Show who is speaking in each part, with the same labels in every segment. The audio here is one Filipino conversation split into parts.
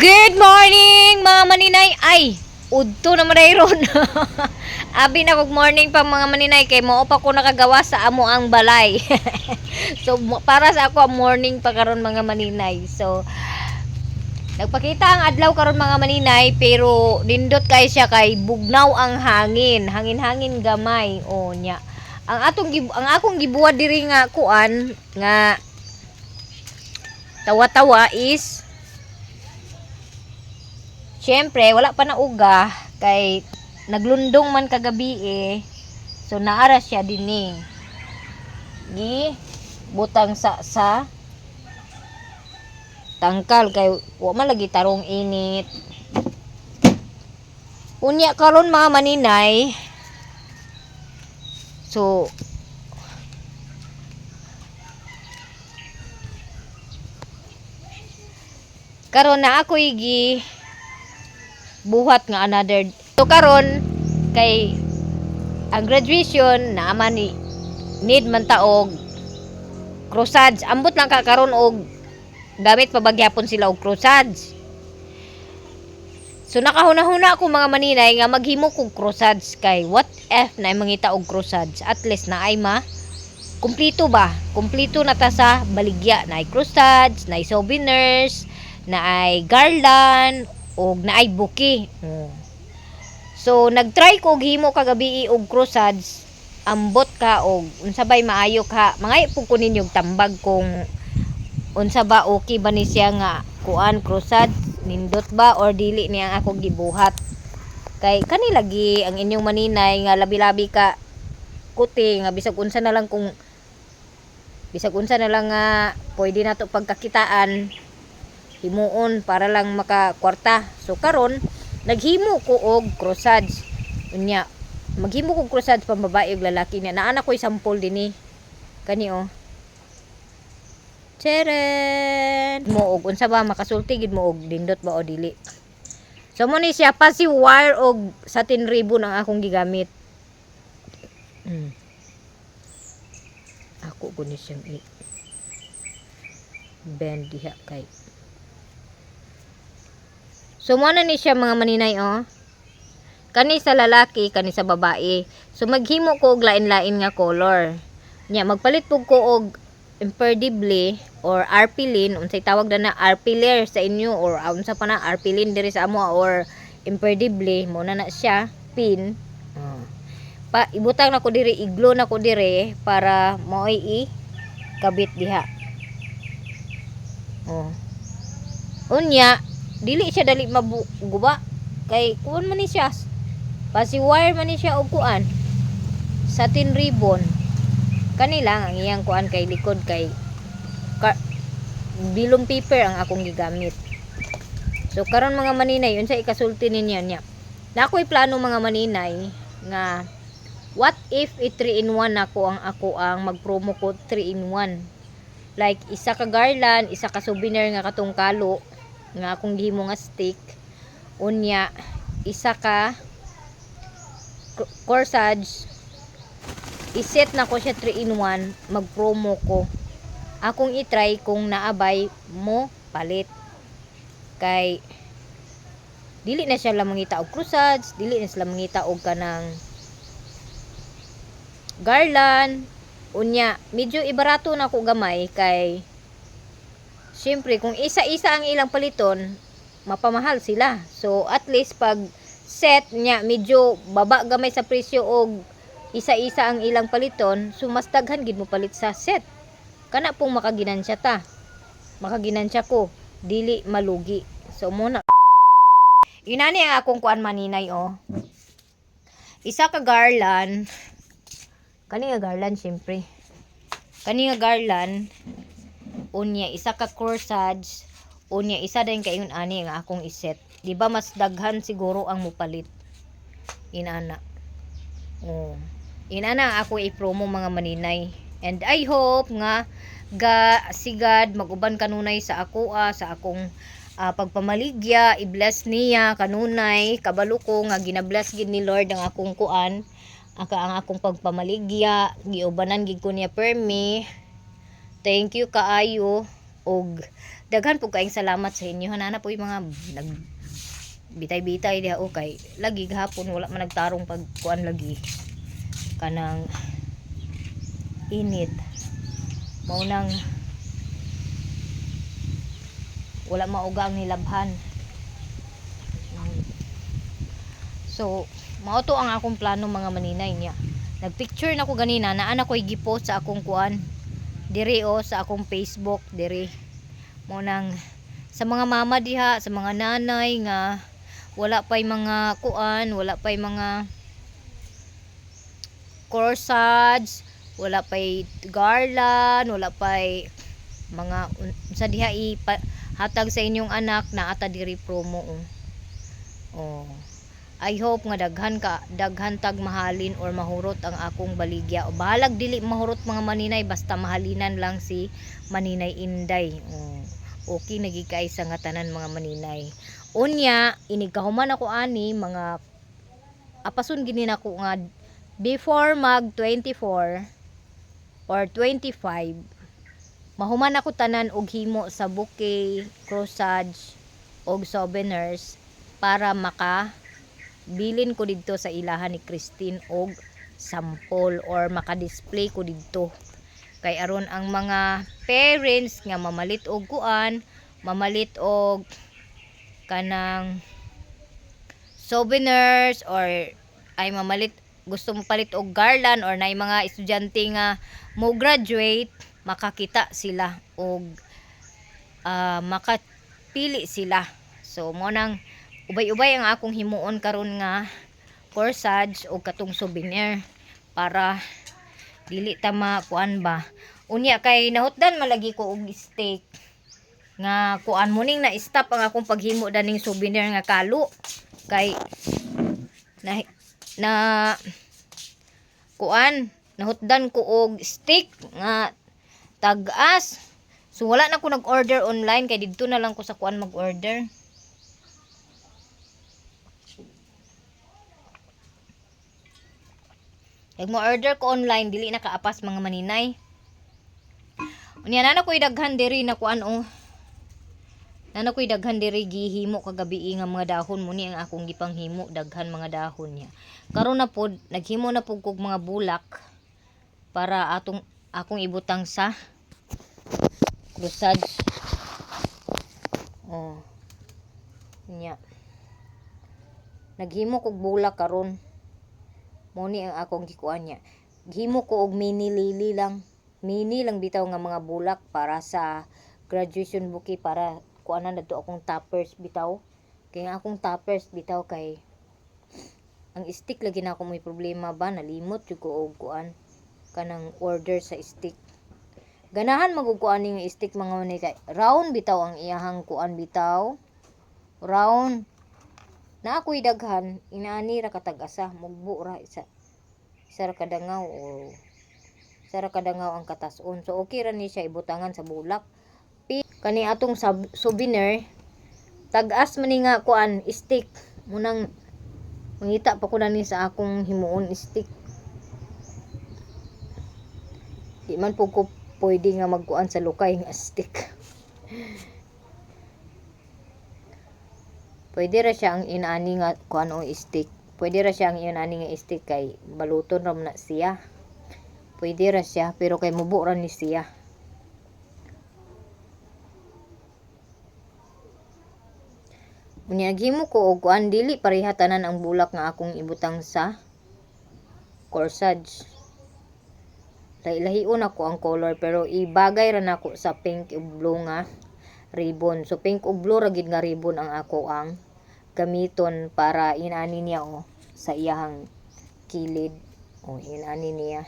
Speaker 1: Good morning mga maninay. Ay, udto na ron. Abi na kog morning pa mga maninay kay mao pa ko nakagawa sa amo ang balay. So para sa ako ang morning pa karon mga maninay. So nagpakita ang adlaw karon mga maninay pero nindot kay siya kay bugnaw ang hangin. Hangin-hangin gamay o nya. Ang akong gibuhat diri nga kuan nga tawa-tawa is syempre, wala pa na uga kay naglundong man kagabi So naara siya dinhi. Gi butang sa tangkal kay wa man lagi tarong init. Unya karon mga maninay. So karon na ako gi buhat nga another. So karon kay ang graduation na man ni need man taog crusades. Ambot lang ka karon og gamit pabagyapon sila og crusades. So nakahuna-huna ako mga maninay nga maghimo kog crusades kay what if na mangita og crusades at least na ay kumpleto ba? Kumpleto na ta sa baligya na ay crusades, na ay souvenirs, na ay garland og naay buki. So nagtry ko og himo kagabi og crusades, ambot ka og unsa bay maayo ka. Mangay pug ko ninyo tambag kung unsa ba okay ba ni siya nga kuan crusades, nindot ba or dili ni ang akong gibuhat. Kay kani lagi ang inyong maninay nga labi-labi ka kuti nga bisag unsa na lang nga pwede na to pagkakitaan himuon para lang makakwarta. So karon naghimo ko og crusades. Unya maghimo ko crusades pambabae ug lalaki niya. Naana ko sample dinhi. Kani Teren mo og unsa ba makasulti gid mo og dindot ba o dili. So mo ni siya pa si wire og satin ribbon ang akong gigamit. Ako guni siyang bend diha kay. So mo na ni siya mga maninay Kani sa lalaki, kani sa babae. So maghimo ko og lain-lain nga color. Nya magpalit pug ko og imperdibly or arpilin, unsay tawag na arpiler sa inyo or unsa pa na arpilin diri sa amo or imperdibly mo na siya pin. Pa ibutang na ko diri, iglo na ko diri para mo'y kabit diha. Unya dili siya dali maguba kay kuan man ni siya pasi wire man ni siya og kuan satin ribbon. Kanila ang iyang kuan kay likod kay bilong paper ang akong gigamit. So karon mga maninay unsa ikasulti ninyo nya na ako'y plano mga maninay nga what if 3 in 1 ako ang mag-promo code 3 in 1 like isa ka garland, isa ka souvenir nga katong kalo nga akong gihimo nga stick, unya isa ka corsage. Iset na ko siya 3 in 1, mag-promo ko. Akong i-try kung naabay mo palit. Kay dili na siya lang mangita og crusades, dili na sila mangita og kanang garland. Unya medyo ibarato na ko gamay kay syempre kung isa-isa ang ilang paliton mapamahal sila. So at least pag set nya medyo baba gamay sa presyo og isa-isa ang ilang paliton, so mas daghan gid mo palit sa set. Kana pong makaginansya ta. Makaginansya ko, dili malugi. So muna inani ang akong kuan maninay Isa ka garland. Kani nga garland syempre. Kani nga garland. Unya isa ka corsage. Unya isa din kayon ani nga akong iset. Di ba mas daghan siguro ang mupalit. Inana. Inana ako i-promo mga maninay. And I hope nga sigad maguban kanunay sa ako sa akong pagpamaligya, i-bless niya kanunay, kabalo ko nga gina-bless gid ni Lord ang akong kuan, ang akong pagpamaligya, giubanan gid ko niya permi. Thank you kaayo og daghan po kaayong salamat sa inyo. Hanana po yung mga nag bitay-bitay diha kay lagi gahapon wala man nagtarong pagkuan lagi kanang init. Mao nang wala mauga ang nilabhan. So, mao to ang akong plano mga maninay niya. Nagpicture na ko ganina, naa na ko'y gipost sa akong kuan diri sa akong Facebook diri. Mo nang sa mga mama diha, sa mga nanay nga wala pay mga kuan, wala pay mga corsage, wala pay garland, wala pay mga sa diha hatag sa inyong anak na ata diri promo. Oh. I hope nga daghan tag mahalin or mahurot ang akong baligya. O bahalag dili mahurot mga maninay basta mahalinan lang si Maninay Inday. Okay nagikay sa nga tanan mga maninay. Unya inigkahuman ako ani mga apason gini nako nga before mag 24 or 25 mahuman ako tanan og himo sa bouquet, corsage og souvenirs para bilin ko didto sa ilahan ni Christine og sample or maka-display ko didto kay aron ang mga parents nga mamalit og kuan, mamalit og kanang souvenirs or ay mamalit gusto mo palit og garland or nay mga estudyante nga mo graduate makakita sila og makapili sila. So mo nang ubay-ubay ang akong himuon karon nga corsage o katong souvenir para dili ta makuan ba. Unya kay nahutdan malagi ko og steak nga kuan mo ning na-stop ang akong paghimo daning souvenir nga kalo kay na kuan nahutdan ko og steak nga tag-as. So wala na ko nag-order online kay didto na lang ko sa kuan mag-order. Kag mo order ko online dili na kaapas mga maninay. Unya na ko'y daghan diri na kuan Nana ko'y daghan diri gihimo kagabi nga mga dahon mo ni ang akong gipanghimo daghan mga dahon niya. Karon na pod naghimo na pud kog mga bulak para akong ibutang sa corsage. Nya. Naghimo kog bulak karon. Mo ni ang akong gikuan niya. Gihimo ko og mini lily lang. Mini lang bitaw nga mga bulak para sa graduation bouquet para kuanan na to akong toppers bitaw kay akong toppers bitaw kay ang stick lagi na ako may problema ba nalimot jud ko og kuan kanang order sa stick ganahan magkuan ning stick mga manay kay round bitaw ang iyahang kuan bitaw round na ako'y daghan inaani ra katag-asa mugbo ra isa ra kadangaw o isa ra kadangaw ang katas-on so okay ra ni siya ibutangan sa bulak. Kani atong souvenir tag-as man ni nga kuan stick munang mangita pa ko na ni sa akong himuon stick di man po ko pwede nga magkuan sa lukay nga stick. Pwede ra siya ang inaani nga kuan o stick pwede ra siya ang inaani nga stick kay baluton ra na siya pwede ra siya pero kay mubo ra ni siya. Unya gihimo ko og kuan dili pareha tanan ang bulak nga akong ibutang sa corsage. Lahi-lahion ako ang color pero ibagay ra nako sa pink ug blue nga ribbon. So pink ug blue ra gid nga ribbon ang ako ang gamiton para inani niya sa iyahang kilid. Inani niya.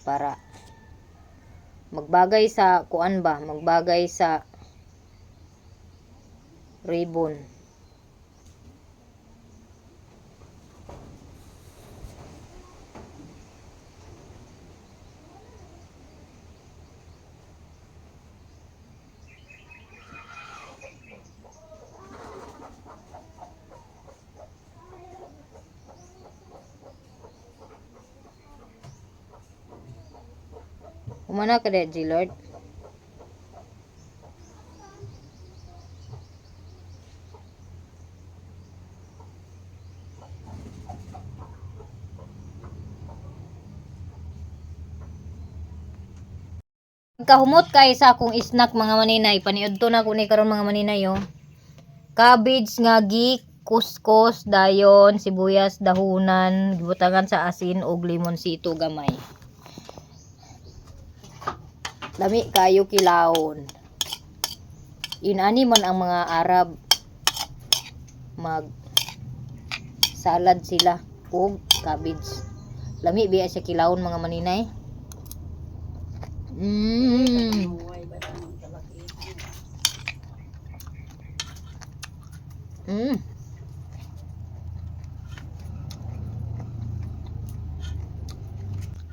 Speaker 1: Para magbagay sa kuan ba, magbagay sa ribbon. Umana ka G Lord. Kahumot kay sa akong snack mga maninay. Paniudto na ko ni karon mga maninay oh. Cabbage nga kuskus, dayon, sibuyas, dahunan, gibutangan sa asin ug limonsito gamay. Lami kayo kilawon. Inani man ang mga Arab mag salad sila ug cabbage. Lami biya siya kilawon mga maninay.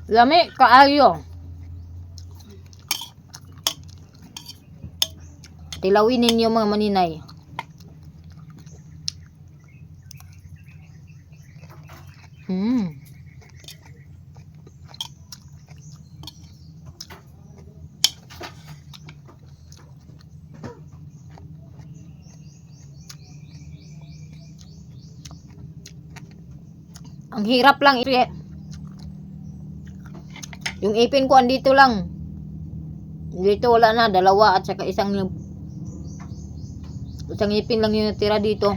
Speaker 1: Lami kaayo. Tilawin ninyo mga maninay. Ang hirap lang yung ipin ko andito lang. Dito wala na, dalawa at saka isang ipin lang yung natira dito.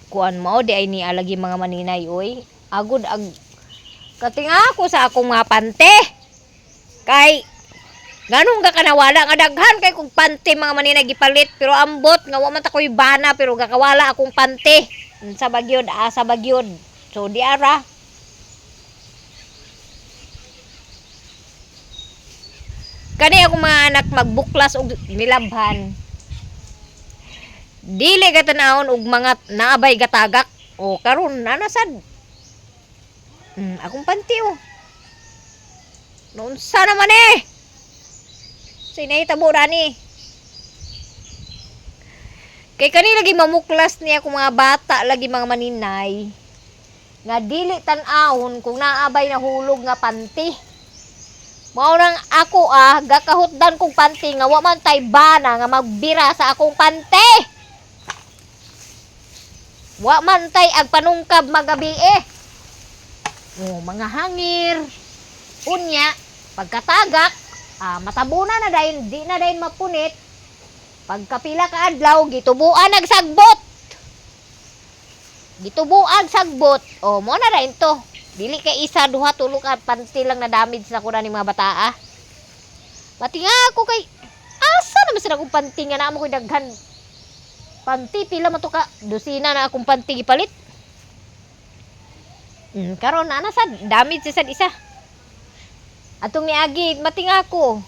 Speaker 1: Kuan mo di ay ni alagi mga maninay oy. Agud katinga ako sa akong mga pante. Kay ganun ka kanawala nga daghan kay kung pante mga maninay gipalit pero ambot nga wa man ta koy bana pero gakawala akong pante. Sa bagyod sa bagyod. So di ara. Kani akong mga anak magbuklas og nilabhan. Dili ka tanahon og mga naabay gatagak o karon nanasad akong panty oh noon sa naman sinahitabo rani kay kani lagi mamuklas niya kung mga bata lagi mga maninay nga dili tan-ahon kung naabay na hulog nga panty mao nang ako gakahutdan kong panty nga wa man tay bana nga magbira sa akong panty. Wa man tay ag panungkab magabi mga hangir. Unya, pagkatagak, matabunan na dayon, di na dayon mapunit. Pagkapila ka adlaw, gitubuan nagsagbot. Gitubuan sagbot. Mo na dayon to. Dili kay isa, duha, tulo ka panty lang na damage sa kuna ni mga bataa. Pati nga ako kay, asa naman sila kong panty nga na mo ko'y daghan. Panty pila man to ka dosina na akong panty gipalit. Karon ana sad damage sad isa. Atong niagi matinga ko.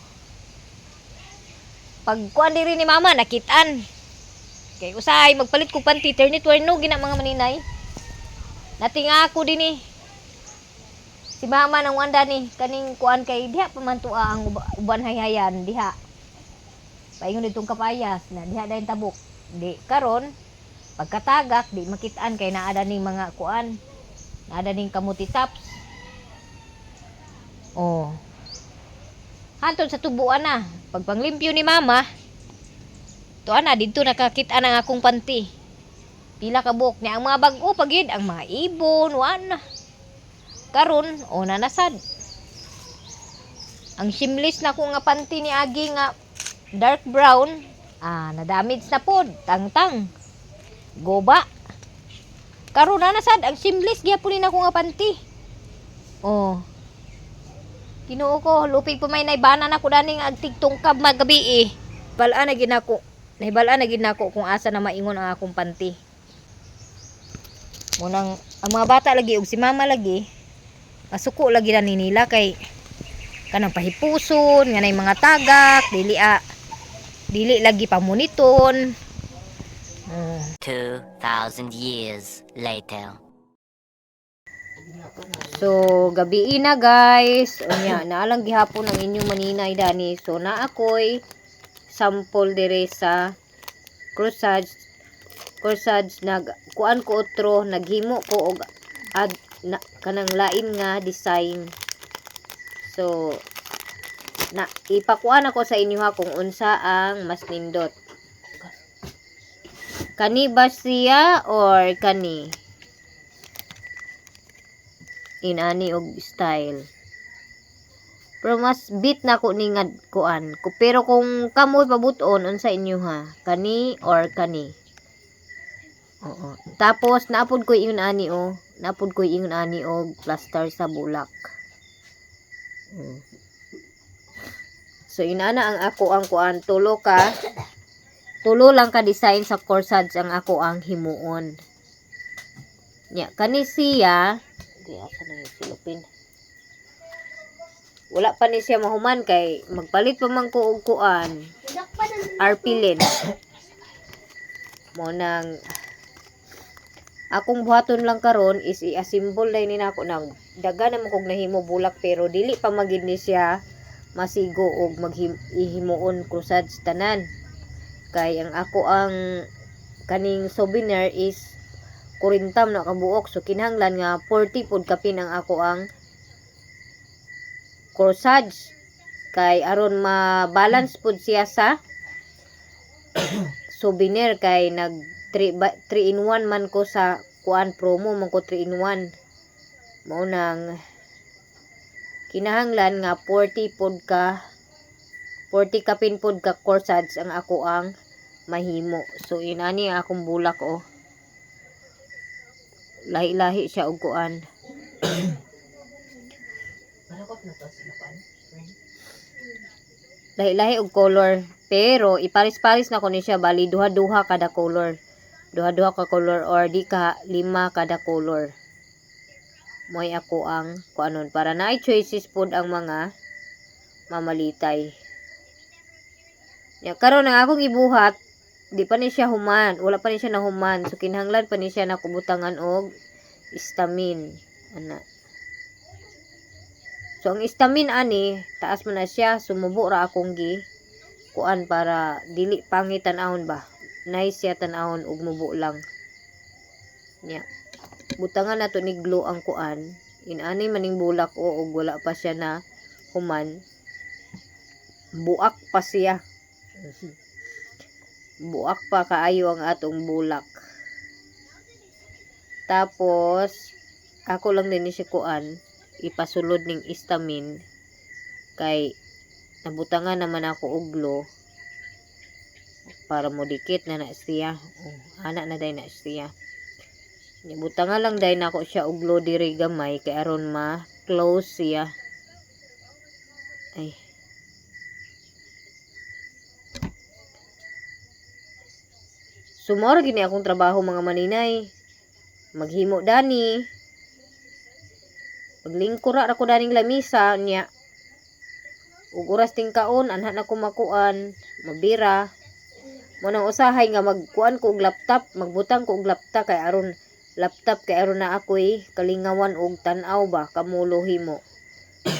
Speaker 1: Pag kuan diri ni mama nakitaan. Kay usay magpalit ko panty turnit no gina mga maninay. Natinga ko dinhi. Si mama nang wanda ni kaning kuan kay diha pamantua ang uban hayhayan diha. Paingon ditong kapayas na diha dayon tabok. Di karon pagkatagak di makitaan kay naada ning mga kuan naada ning kamuti tops hantod sa tubuan na pagpanglimpyo ni mama to ana didto nakakita ang akong panty pila ka buok ni ang mga bag-o pagid ang mga ibon wana karon nanasad ang shimless na ko nga panty ni agi nga dark brown na-damage na pod, tangtang. Goba. Karon na nasad ang seamless gyapon nako nga panty. Kinuo ko, lupig pa may naibana na ko daning agtigtungkab magabi Balaan na ginako. Nahibalaan na ginako kung asa na maingon ang akong panty. Munang ang mga bata lagi ug si mama lagi masuko lagi na nila kay kanang pahipuson nga nay mga tagak dili lagi pamuniton.
Speaker 2: 2,000 years later.
Speaker 1: So, gabi na guys. Unya, naalang gihapon ang inyong maninay dani. So, naakoy sample dire sa corsage nag kuan ko otro naghimo ko og kanang lain nga design. So, na ipakuan ako sa inyo ha kung unsa ang mas nindot. Kani ba siya or kani? Inani og style. Pero mas bit na ko ni nga kuan. Pero kung kamoy pabuton unsa inyo ha? Kani or kani? Oo. Tapos naapod ko ingon ani o. Naapod ko ingon ani og plaster sa bulak. So inana ang ako ang kuan tulo lang ka design sa corsage ang ako ang himuon. Nya kani siya, di asa na yung silupin. Wala pa ni siya mahuman kay magpalit pa man ko og kuan. RP lens. Mo nang akong buhaton lang karon is i-assemble na ni nako nang daga naman kog nahimo bulak pero dili pa magid ni siya masigo og maghimuon crusades tanan. Kay ang ako ang kaning souvenir is 40 na kabuok so kinahanglan nga 40 pud kapin ang ako ang corsage kay aron ma-balance pud siya sa souvenir kay nag 3 in 1 man ko sa kuan promo man ko 3 in 1 mao nang kinahanglan nga 40 kapin pod ka corsage ang ako ang mahimo. So inani akong bulak o. Lahi-lahi siya og kuan. Lahi-lahi og color. Pero iparis-paris na ko ni siya bali duha-duha kada color. Duha-duha ka color or di ka 5 kada color. Moy ako ang kuanon para naay choices pod ang mga mamalitay. Ya karon ang akong gibuhat di pa ni siya human, wala pa ni siya nahuman. So kinahanglan pa ni siya nakubutangan og istamin ana. So ang istamin ani taas man na siya sumubo ra akong gi kuan para dili pangit tan-awon ba. Nice siya tan-awon ug mubo lang. Nya. Butangan nato ni glue ang kuan. Inani maning bulak o ug wala pa siya na human. Buak pa siya. Buak pa kaayo ang atong bulak. Tapos ako lang din ni siya kuan ipasulod ning istamin kay nabutangan naman ako og glue para mo dikit na siya. Ana na day na siya. Nibutangan lang day nako siya og glue diri gamay kay aron ma-close siya. Ay. Sumor gini akong trabaho mga maninay. Maghimo dani. Paglingkura ra ko daning lamisa nya. Ug oras tingkaon anha na ko makuan, mabira. Mo nang usahay nga magkuan ko og laptop, magbutang ko og laptop kay aron na ako'y kalingawan og tan-aw ba kamulo himo.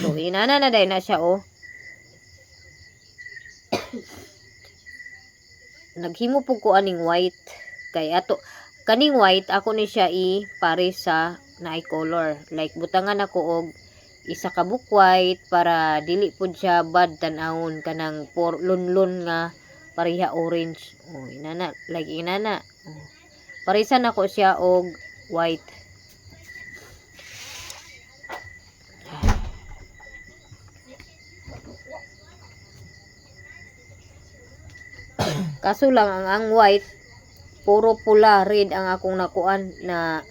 Speaker 1: So inana na day na siya o. Naghimo po ko aning white kay ato kaning white ako ni siya pares sa naay color. Like butangan ako og isa ka book white para dili pud siya bad tan-awon kanang lunlun nga pareha orange. Oh inana like inana. Parisan ako siya og white. Kaso lang ang white puro pula red ang akong nakuan na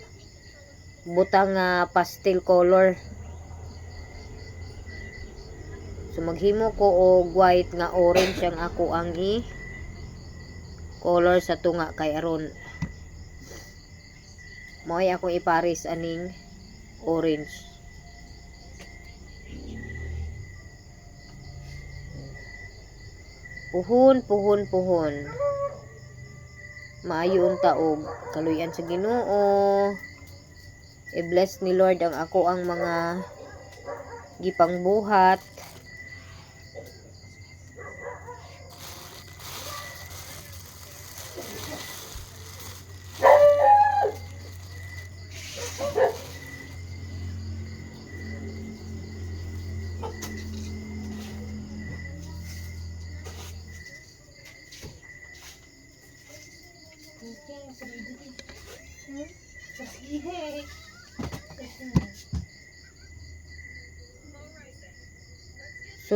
Speaker 1: butang pastel color. So maghimo ko og white nga orange ang ako ang color sa tunga kay aron mo'y akong iparis aning orange. Puhon. Maayo unta og kaluyan sa Ginoo. I-bless ni Lord ang ako ang mga gipangbuhat.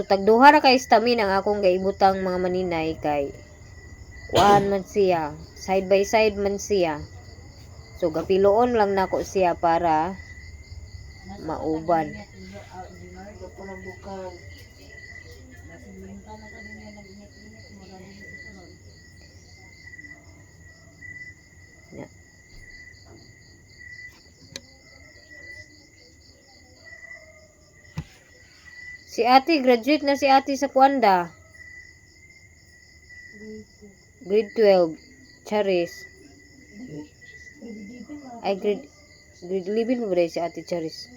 Speaker 1: So tagduha ra kay stamina ang akong gaibutang mga maninay kay kuan man siya, side by side man siya. So gapiloon lang nako siya para mauban. Ya. Si ate, graduate na si ate sa Kwanda. Grade 12. Charis. Ay, grade 11 mo ba rin si ate Charis?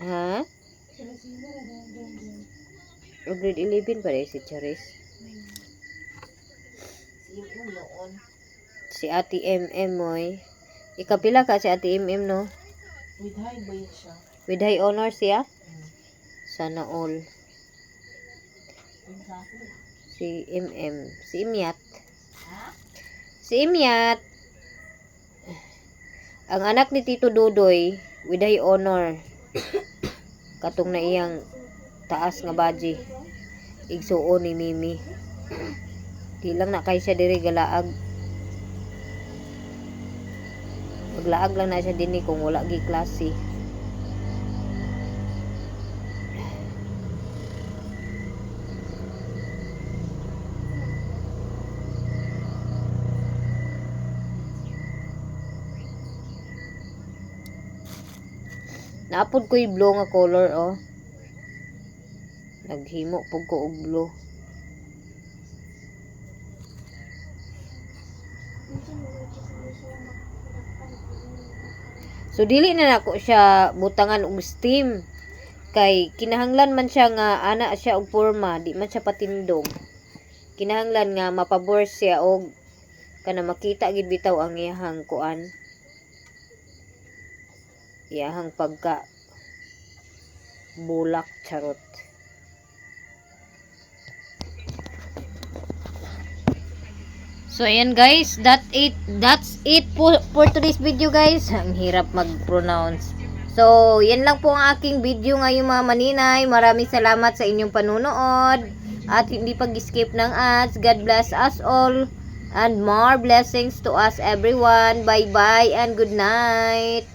Speaker 1: Ha? O grade 11 pa rin si Charis? Si ate MM moy. Ikapila ka si ate MM no?
Speaker 3: With high ba yun siya?
Speaker 1: With high honor siya? Sana all. Si MM. Si Imyat. Si Imyat. Ang anak ni Tito Dudoy, with high honor. Katong na iyang taas nga baji. Igsuon ni Mimi. Di lang na kay siya diri galaag. Maglaag lang na siya dinhi kung wala gi klase. Naapod ko yung blue nga color, oh. Naghimo pug ko og blue. So dili na nako siya butangan og steam kay kinahanglan man siya nga ana siya og porma, di man siya patindog. Kinahanglan nga mapabor siya og kana makita gid bitaw ang iyahang kuan. Iyahang pagka bulak charot. So ayan guys, that's it for today's video guys. Ang hirap mag-pronounce. So yan lang po ang aking video ngayong mga maninay. Maraming salamat sa inyong panunood at hindi pag-skip ng ads. God bless us all and more blessings to us everyone. Bye bye and good night.